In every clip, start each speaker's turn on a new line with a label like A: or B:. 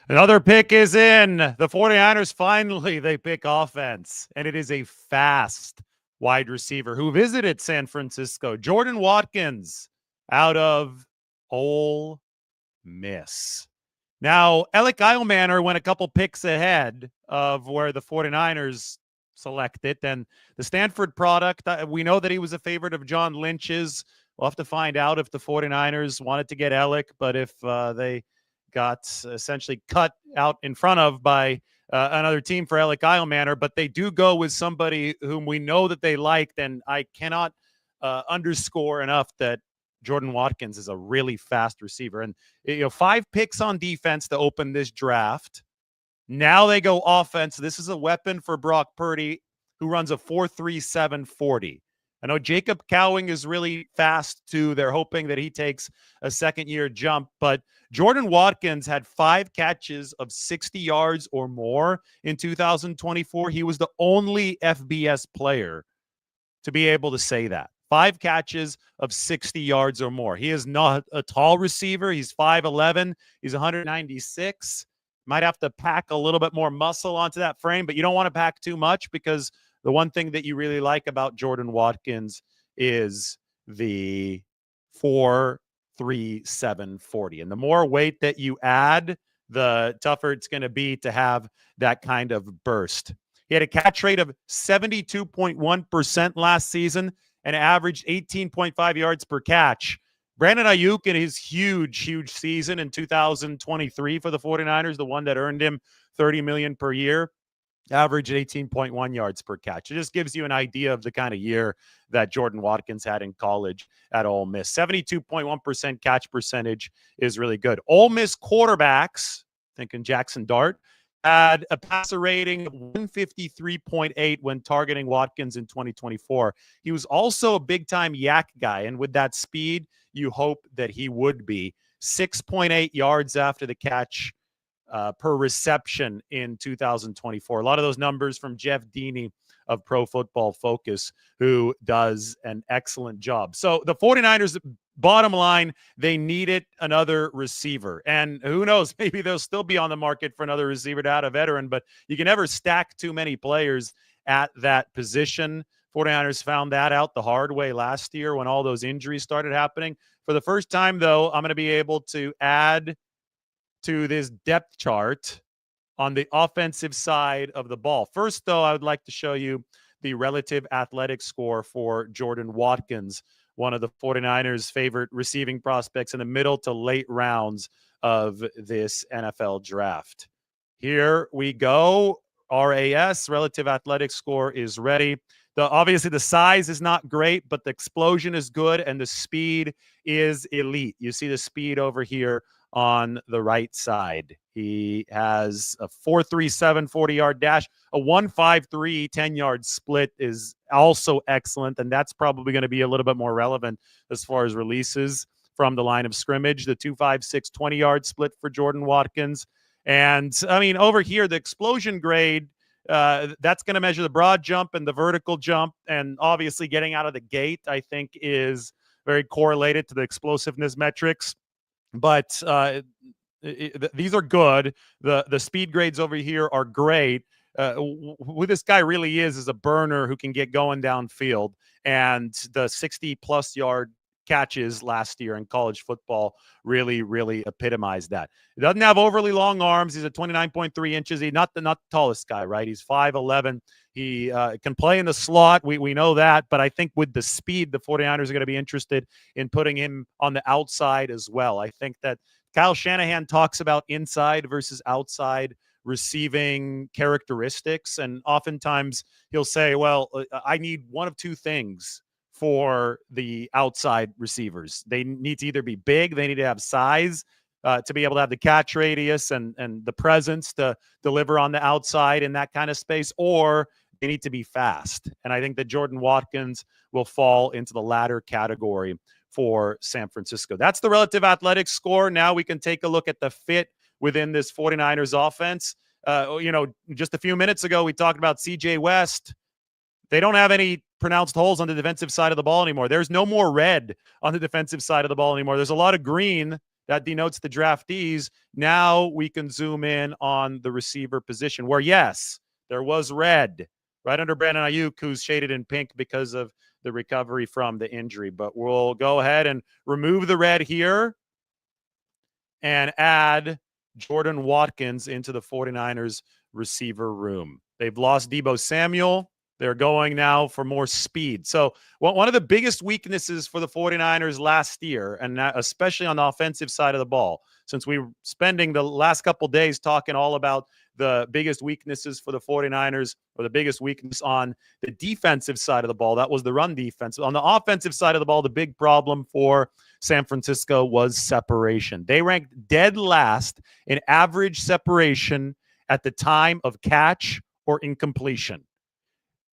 A: Another pick is in. The 49ers finally they pick offense, and it is a fast wide receiver who visited San Francisco. Jordan Watkins out of Ole Miss. Now, Alec Eilmanor went a couple picks ahead of where the 49ers selected. And the Stanford product, we know that he was a favorite of John Lynch's. We'll have to find out if the 49ers wanted to get Alec, but if they got essentially cut out in front of by another team for Alec Eilmanor, but they do go with somebody whom we know that they liked, and I cannot underscore enough that Jordan Watkins is a really fast receiver. And 5 picks on defense to open this draft. Now they go offense. This is a weapon for Brock Purdy, who runs a 4.37 40. I know Jacob Cowing is really fast too. They're hoping that he takes a second-year jump, but Jordan Watkins had 5 catches of 60 yards or more in 2024. He was the only FBS player to be able to say that. 5 catches of 60 yards or more. He is not a tall receiver. He's 5'11". He's 196. Might have to pack a little bit more muscle onto that frame, but you don't want to pack too much, because the one thing that you really like about Jordan Watkins is the 4.37 40. And the more weight that you add, the tougher it's going to be to have that kind of burst. He had a catch rate of 72.1% last season and averaged 18.5 yards per catch. Brandon Ayuk in his huge season in 2023 for the 49ers, the one that earned him $30 million per year, averaged 18.1 yards per catch. It just gives you an idea of the kind of year that Jordan Watkins had in college at Ole Miss. 72.1% catch percentage is really good. Ole Miss quarterbacks, thinking Jackson Dart, had a passer rating of 153.8 when targeting Watkins in 2024. He was also a big-time yak guy, and with that speed, you hope that he would be. 6.8 yards after the catch per reception in 2024. A lot of those numbers from Jeff Deeney of Pro Football Focus, who does an excellent job. So the 49ers, bottom line, they needed another receiver. And who knows, maybe they'll still be on the market for another receiver to add a veteran, but you can never stack too many players at that position. 49ers found that out the hard way last year when all those injuries started happening. For the first time, though, I'm going to be able to add to this depth chart on the offensive side of the ball. First, though, I would like to show you the relative athletic score for Jordan Watkins, one of the 49ers' favorite receiving prospects in the middle to late rounds of this NFL draft. Here we go. RAS, relative athletic score, is ready. Obviously, the size is not great, but the explosion is good, and the speed is elite. You see the speed over here on the right side. He has a 4.37 40-yard dash. A 1.53 10-yard split is also excellent, and that's probably going to be a little bit more relevant as far as releases from the line of scrimmage. The 2.56 20-yard split for Jordan Watkins. And, I mean, over here, the explosion grade, that's going to measure the broad jump and the vertical jump. And obviously getting out of the gate, I think, is very correlated to the explosiveness metrics. But these are good. The speed grades over here are great. Who this guy really is a burner who can get going downfield. And the 60-plus yard catches last year in college football really epitomized that. He doesn't have overly long arms. He's at 29.3 inches. He's not the tallest guy, right? He's 5'11". He can play in the slot. We know that. But I think with the speed, the 49ers are going to be interested in putting him on the outside as well. I think that Kyle Shanahan talks about inside versus outside receiving characteristics. And oftentimes he'll say, well, I need one of two things for the outside receivers. They need to either be big, they need to have size to be able to have the catch radius and the presence to deliver on the outside in that kind of space, or they need to be fast. And I think that Jordan Watkins will fall into the latter category for San Francisco. That's the relative athletic score. Now we can take a look at the fit within this 49ers offense. Just a few minutes ago, we talked about CJ West. They don't have any pronounced holes on the defensive side of the ball anymore. There's no more red on the defensive side of the ball anymore. There's a lot of green that denotes the draftees. Now we can zoom in on the receiver position where, yes, there was red right under Brandon Ayuk, who's shaded in pink because of the recovery from the injury. But we'll go ahead and remove the red here and add Jordan Watkins into the 49ers receiver room. They've lost Deebo Samuel. They're going now for more speed. So one of the biggest weaknesses for the 49ers last year, and especially on the offensive side of the ball, since we were spending the last couple days talking all about the biggest weaknesses for the 49ers, or the biggest weakness on the defensive side of the ball, that was the run defense. On the offensive side of the ball, the big problem for San Francisco was separation. They ranked dead last in average separation at the time of catch or incompletion.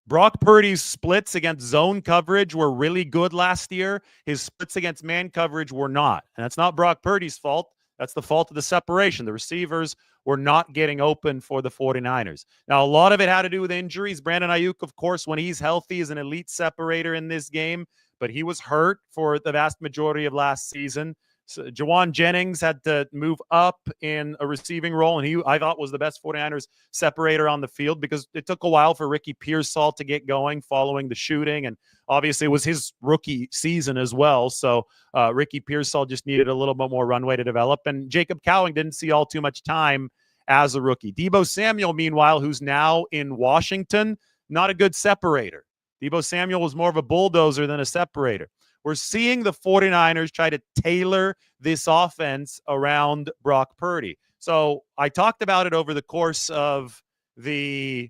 A: Brock Purdy's splits against zone coverage were really good last year. His splits against man coverage were not. And that's not Brock Purdy's fault. That's the fault of the separation. The receivers were not getting open for the 49ers. Now, a lot of it had to do with injuries. Brandon Ayuk, of course, when he's healthy, is an elite separator in this game, but he was hurt for the vast majority of last season. So Jawan Jennings had to move up in a receiving role, and he, I thought, was the best 49ers separator on the field because it took a while for Ricky Pearsall to get going following the shooting, and obviously it was his rookie season as well. So Ricky Pearsall just needed a little bit more runway to develop, and Jacob Cowing didn't see all too much time as a rookie. Deebo Samuel, meanwhile, who's now in Washington, not a good separator. Deebo Samuel was more of a bulldozer than a separator. We're seeing the 49ers try to tailor this offense around Brock Purdy. So I talked about it over the course of the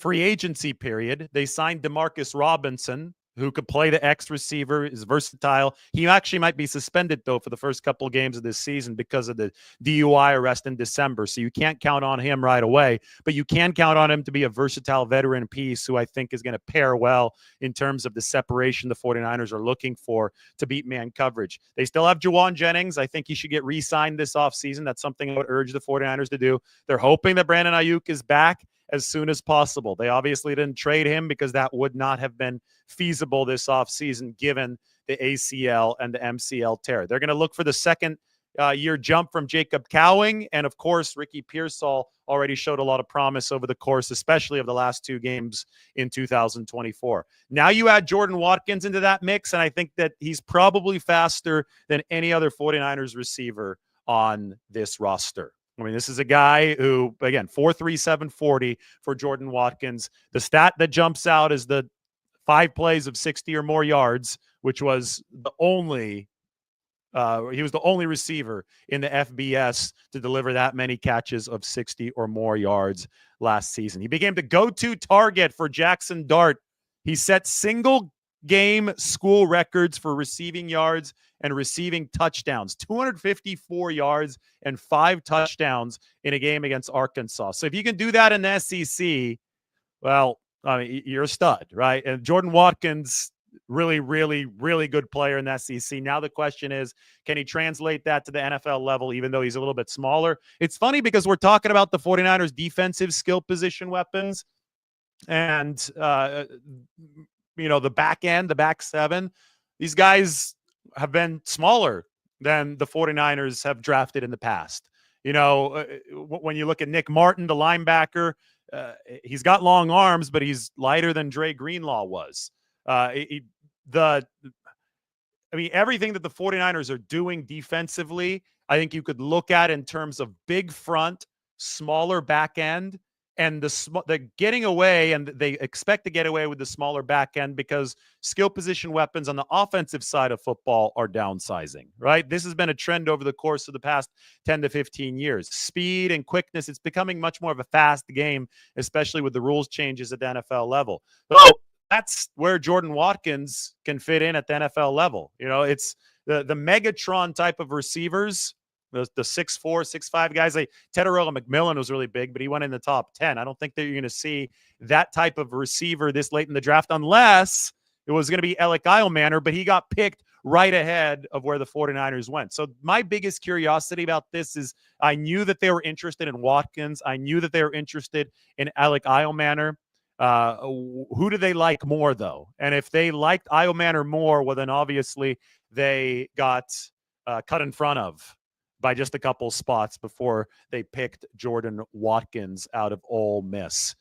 A: free agency period. They signed Demarcus Robinson, who could play the X receiver, is versatile. He actually might be suspended, though, for the first couple of games of this season because of the DUI arrest in December. So you can't count on him right away, but you can count on him to be a versatile veteran piece who I think is going to pair well in terms of the separation the 49ers are looking for to beat man coverage. They still have Jawan Jennings. I think he should get re-signed this offseason. That's something I would urge the 49ers to do. They're hoping that Brandon Ayuk is back as soon as possible. They obviously didn't trade him because that would not have been feasible this offseason given the ACL and the MCL tear. They're going to look for the second year jump from Jacob Cowing. And of course, Ricky Pearsall already showed a lot of promise over the course, especially of the last two games in 2024. Now you add Jordan Watkins into that mix, and I think that he's probably faster than any other 49ers receiver on this roster. I mean, this is a guy who, again, 4.37 740 for Jordan Watkins. The stat that jumps out is the 5 plays of 60 or more yards, which was the only he was the only receiver in the FBS to deliver that many catches of 60 or more yards last season. He became the go-to target for Jackson Dart. He set single game school records for receiving yards and receiving touchdowns, 254 yards and 5 touchdowns in a game against Arkansas. So if you can do that in the SEC, well, I mean, you're a stud, right? And Jordan Watkins, really, really, really good player in the SEC. Now the question is, can he translate that to the NFL level, even though he's a little bit smaller? It's funny because we're talking about the 49ers defensive skill position weapons and, the back end, the back seven. These guys have been smaller than the 49ers have drafted in the past. When you look at Nick Martin, the linebacker, he's got long arms, but he's lighter than Dre Greenlaw was. Everything that the 49ers are doing defensively, I think you could look at in terms of big front, smaller back end, and the getting away, and they expect to get away with the smaller back end because skill position weapons on the offensive side of football are downsizing, right? This has been a trend over the course of the past 10 to 15 years. Speed and quickness, it's becoming much more of a fast game, especially with the rules changes at the NFL level. So that's where Jordan Watkins can fit in at the NFL level. It's the Megatron type of receivers, the 6'4", 6'5" guys. Like Teddarella McMillan was really big, but he went in the top 10. I don't think that you're going to see that type of receiver this late in the draft unless it was going to be Alec Eilmanor, but he got picked right ahead of where the 49ers went. So my biggest curiosity about this is I knew that they were interested in Watkins. I knew that they were interested in Alec Eilmanor. Who do they like more, though? And if they liked Eilmanor more, well, then obviously they got cut in front of by just a couple spots before they picked Jordan Watkins out of Ole Miss.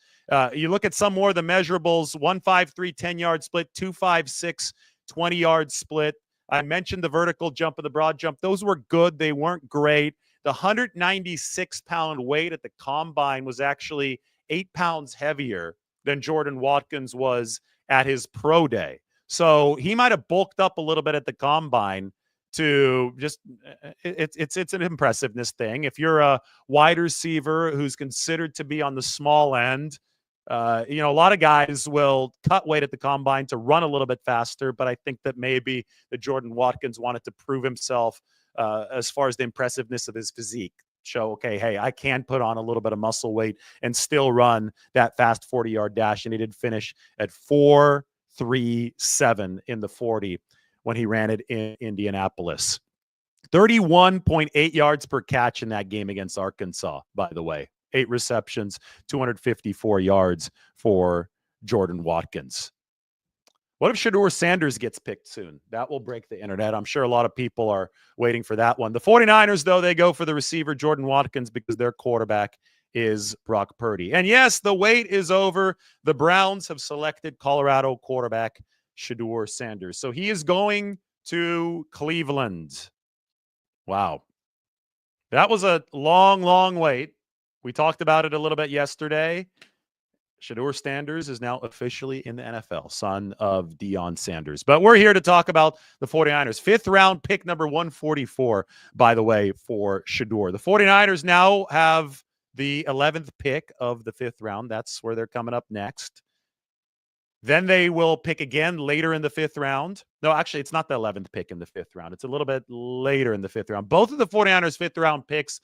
A: You look at some more of the measurables: 153 10-yard split, 256 20-yard split. I mentioned the vertical jump and the broad jump. Those were good. They weren't great. The 196-pound weight at the combine was actually 8 pounds heavier than Jordan Watkins was at his pro day. So he might have bulked up a little bit at the combine to just it's an impressiveness thing. If you're a wide receiver who's considered to be on the small end, a lot of guys will cut weight at the combine to run a little bit faster, but I think that maybe the Jordan Watkins wanted to prove himself as far as the impressiveness of his physique. Show, okay, hey, I can put on a little bit of muscle weight and still run that fast 40-yard dash, and he did finish at 4.37 in the 40 when he ran it in Indianapolis. 31.8 yards per catch in that game against Arkansas, by the way. 8 receptions, 254 yards for Jordan Watkins. What if Shedeur Sanders gets picked soon? That will break the internet. I'm sure a lot of people are waiting for that one. The 49ers, though, they go for the receiver, Jordan Watkins, because their quarterback is Brock Purdy. And yes, the wait is over. The Browns have selected Colorado quarterback Shedeur Sanders. So he is going to Cleveland. Wow. That was a long, long wait. We talked about it a little bit yesterday. Shedeur Sanders is now officially in the NFL, son of Deion Sanders. But we're here to talk about the 49ers. 5th round pick number 144, by the way, for Shedeur. The 49ers now have the 11th pick of the 5th round. That's where they're coming up next. Then they will pick again later in the 5th round. No, actually, it's not the 11th pick in the 5th round. It's a little bit later in the 5th round. Both of the 49ers' 5th round picks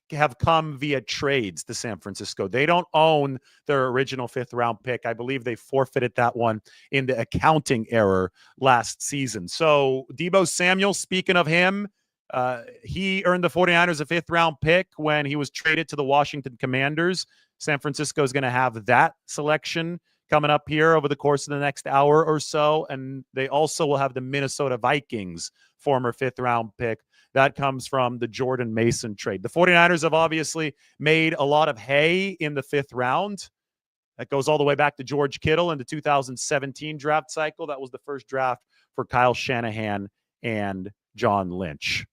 A: have come via trades to San Francisco. They don't own their original 5th round pick. I believe they forfeited that one in the accounting error last season. So Deebo Samuel, speaking of him, he earned the 49ers a 5th round pick when he was traded to the Washington Commanders. San Francisco is going to have that selection coming up here over the course of the next hour or so. And they also will have the Minnesota Vikings former 5th round pick. That comes from the Jordan Mason trade. The 49ers have obviously made a lot of hay in the 5th round. That goes all the way back to George Kittle in the 2017 draft cycle. That was the first draft for Kyle Shanahan and John Lynch.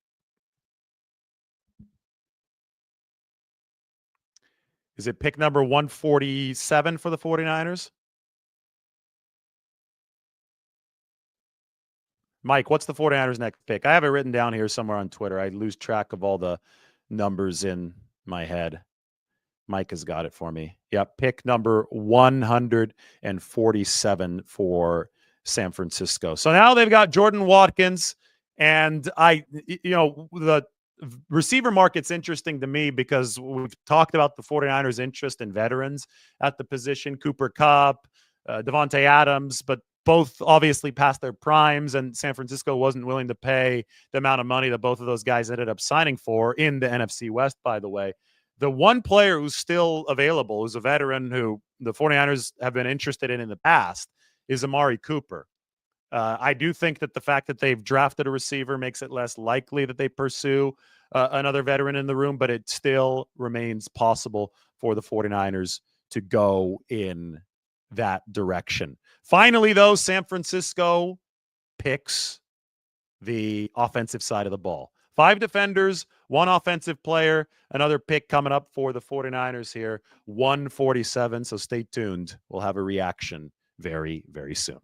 A: Is it pick number 147 for the 49ers? Mike, what's the 49ers' next pick? I have it written down here somewhere on Twitter. I lose track of all the numbers in my head. Mike has got it for me. Yep, pick number 147 for San Francisco. So now they've got Jordan Watkins, and the receiver market's interesting to me because we've talked about the 49ers' interest in veterans at the position, Cooper Kupp, Devontae Adams, but both obviously past their primes, and San Francisco wasn't willing to pay the amount of money that both of those guys ended up signing for in the NFC West, by the way. The one player who's still available, who's a veteran who the 49ers have been interested in the past, is Amari Cooper. I do think that the fact that they've drafted a receiver makes it less likely that they pursue another veteran in the room, but it still remains possible for the 49ers to go in that direction. Finally, though, San Francisco picks the offensive side of the ball. 5 defenders, 1 offensive player, another pick coming up for the 49ers here, 147. So stay tuned. We'll have a reaction very, very soon.